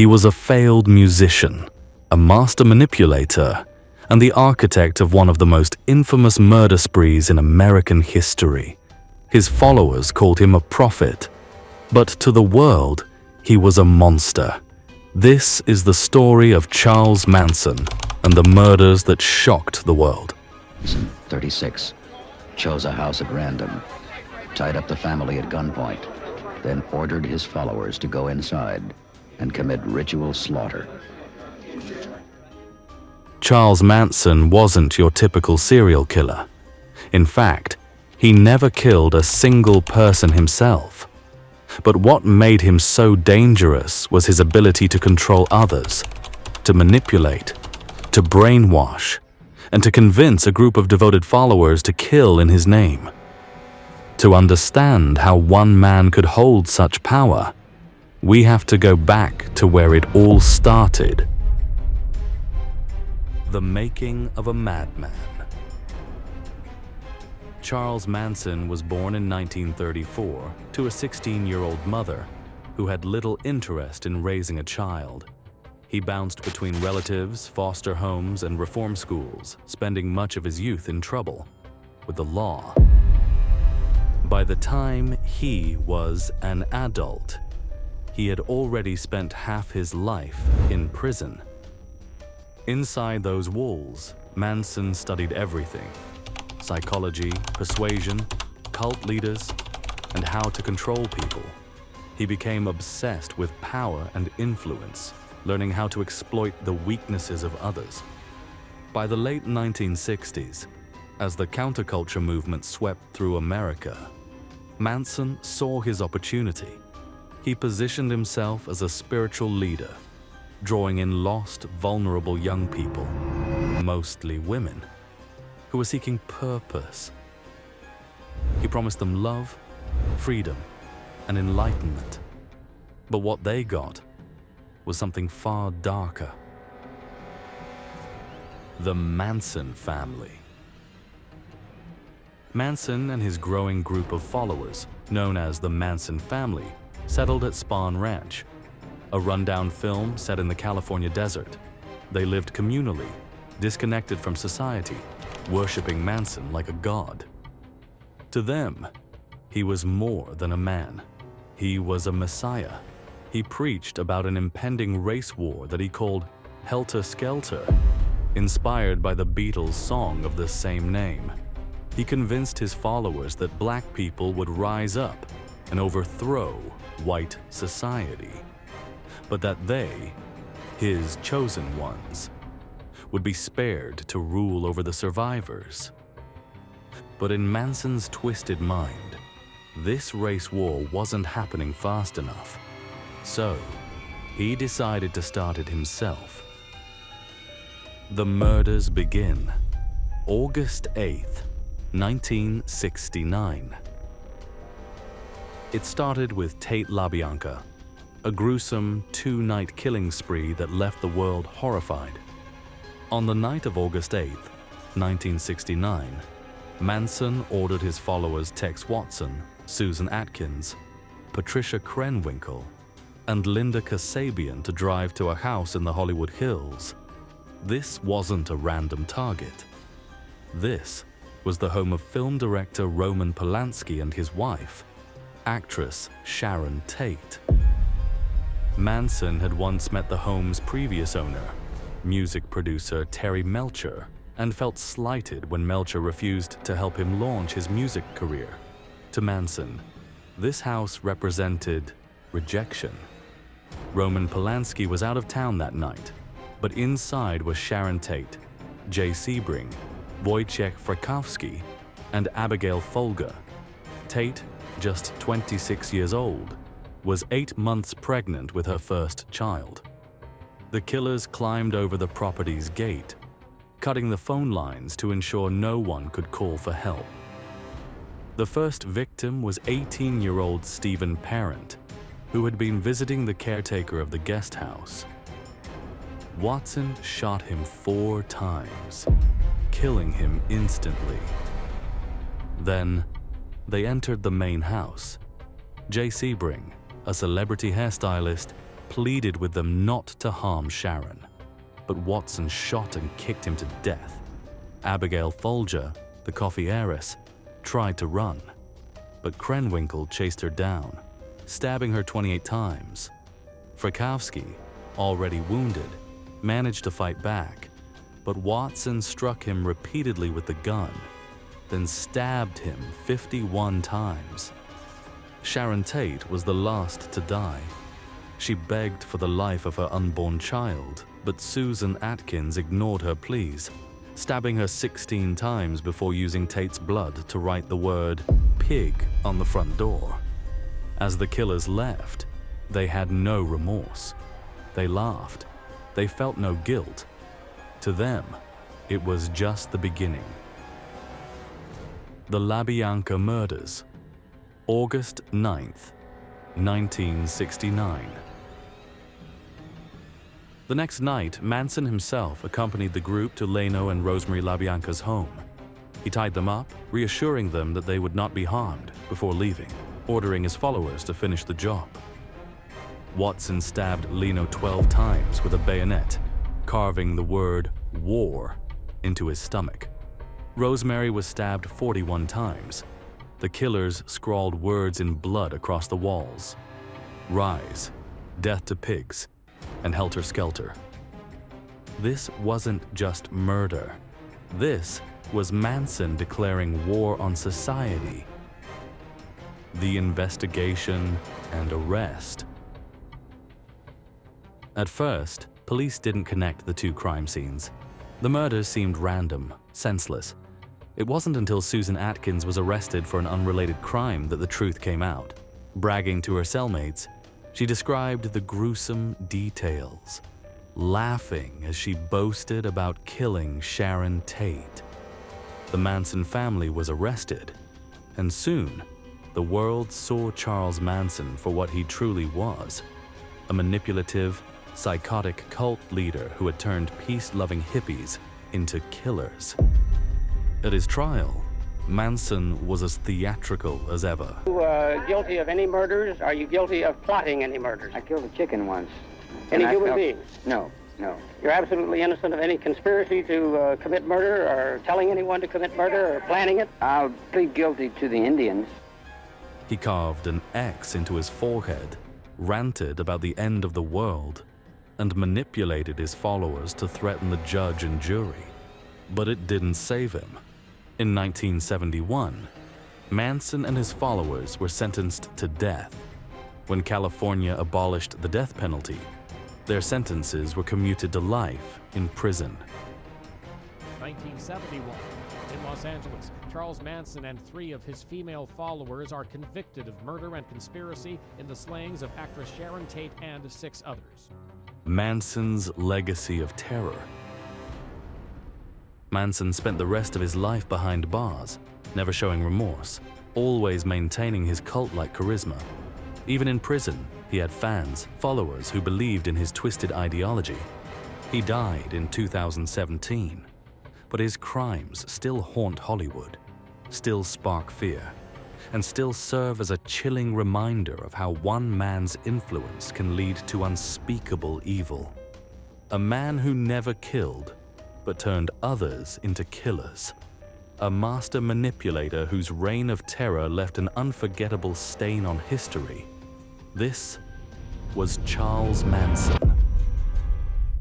He was a failed musician, a master manipulator, and the architect of one of the most infamous murder sprees in American history. His followers called him a prophet, but to the world, he was a monster. This is the story of Charles Manson and the murders that shocked the world. 36, chose a house at random, tied up the family at gunpoint, then ordered his followers to go inside and commit ritual slaughter. Charles Manson wasn't your typical serial killer. In fact, he never killed a single person himself. But what made him so dangerous was his ability to control others, to manipulate, to brainwash, and to convince a group of devoted followers to kill in his name. To understand how one man could hold such power, we have to go back to where it all started. The making of a madman. Charles Manson was born in 1934 to a 16-year-old mother who had little interest in raising a child. He bounced between relatives, foster homes, and reform schools, spending much of his youth in trouble with the law. By the time he was an adult, he had already spent half his life in prison. Inside those walls, Manson studied everything: psychology, persuasion, cult leaders, and how to control people. He became obsessed with power and influence, learning how to exploit the weaknesses of others. By the late 1960s, as the counterculture movement swept through America, Manson saw his opportunity. He positioned himself as a spiritual leader, drawing in lost, vulnerable young people, mostly women, who were seeking purpose. He promised them love, freedom, and enlightenment. But what they got was something far darker. The Manson family. Manson and his growing group of followers, known as the Manson family, settled at Spahn Ranch, a rundown film set in the California desert. They lived communally, disconnected from society, worshipping Manson like a god. To them, he was more than a man. He was a messiah. He preached about an impending race war that he called Helter Skelter, inspired by the Beatles' song of the same name. He convinced his followers that black people would rise up and overthrow white society, but that they, his chosen ones, would be spared to rule over the survivors. But in Manson's twisted mind, this race war wasn't happening fast enough, so he decided to start it himself. The murders begin August 8th, 1969. It started with Tate LaBianca, a gruesome two-night killing spree that left the world horrified. On the night of August 8th, 1969, Manson ordered his followers Tex Watson, Susan Atkins, Patricia Krenwinkel, and Linda Kasabian to drive to a house in the Hollywood Hills. This wasn't a random target. This was the home of film director Roman Polanski and his wife, actress Sharon Tate. Manson had once met the home's previous owner, music producer Terry Melcher, and felt slighted when Melcher refused to help him launch his music career. To Manson, this house represented rejection. Roman Polanski was out of town that night, but inside was Sharon Tate, Jay Sebring, Wojciech Frykowski, and Abigail Folger. Tate, just 26 years old, was 8 months pregnant with her first child. The killers climbed over the property's gate, cutting the phone lines to ensure no one could call for help. The first victim was 18-year-old Stephen Parent, who had been visiting the caretaker of the guest house. Watson shot him 4 times, killing him instantly. Then, they entered the main house. Jay Sebring, a celebrity hairstylist, pleaded with them not to harm Sharon, but Watson shot and kicked him to death. Abigail Folger, the coffee heiress, tried to run, but Krenwinkel chased her down, stabbing her 28 times. Frykowski, already wounded, managed to fight back, but Watson struck him repeatedly with the gun, then stabbed him 51 times. Sharon Tate was the last to die. She begged for the life of her unborn child, but Susan Atkins ignored her pleas, stabbing her 16 times before using Tate's blood to write the word "pig" on the front door. As the killers left, they had no remorse. They laughed. They felt no guilt. To them, it was just the beginning. The LaBianca Murders, August 9th, 1969. The next night, Manson himself accompanied the group to Leno and Rosemary LaBianca's home. He tied them up, reassuring them that they would not be harmed before leaving, ordering his followers to finish the job. Watson stabbed Leno 12 times with a bayonet, carving the word "war" into his stomach. Rosemary was stabbed 41 times. The killers scrawled words in blood across the walls: "Rise, death to pigs," and "Helter Skelter." This wasn't just murder. This was Manson declaring war on society. The investigation and arrest. At first, police didn't connect the two crime scenes. The murders seemed random, senseless. It wasn't until Susan Atkins was arrested for an unrelated crime that the truth came out. Bragging to her cellmates, she described the gruesome details, laughing as she boasted about killing Sharon Tate. The Manson family was arrested, and soon, the world saw Charles Manson for what he truly was: a manipulative, psychotic cult leader who had turned peace-loving hippies into killers. At his trial, Manson was as theatrical as ever. Are you guilty of any murders? Are you guilty of plotting any murders? I killed a chicken once. Any human being? No. You're absolutely innocent of any conspiracy to commit murder, or telling anyone to commit murder, or planning it? I'll plead guilty to the Indians. He carved an X into his forehead, ranted about the end of the world, and manipulated his followers to threaten the judge and jury. But it didn't save him. In 1971, Manson and his followers were sentenced to death. When California abolished the death penalty, their sentences were commuted to life in prison. 1971. In Los Angeles, Charles Manson and 3 of his female followers are convicted of murder and conspiracy in the slayings of actress Sharon Tate and 6 others. Manson's legacy of terror. Manson spent the rest of his life behind bars, never showing remorse, always maintaining his cult-like charisma. Even in prison, he had fans, followers who believed in his twisted ideology. He died in 2017, but his crimes still haunt Hollywood, still spark fear, and still serve as a chilling reminder of how one man's influence can lead to unspeakable evil. A man who never killed, but turned others into killers. A master manipulator whose reign of terror left an unforgettable stain on history. This was Charles Manson.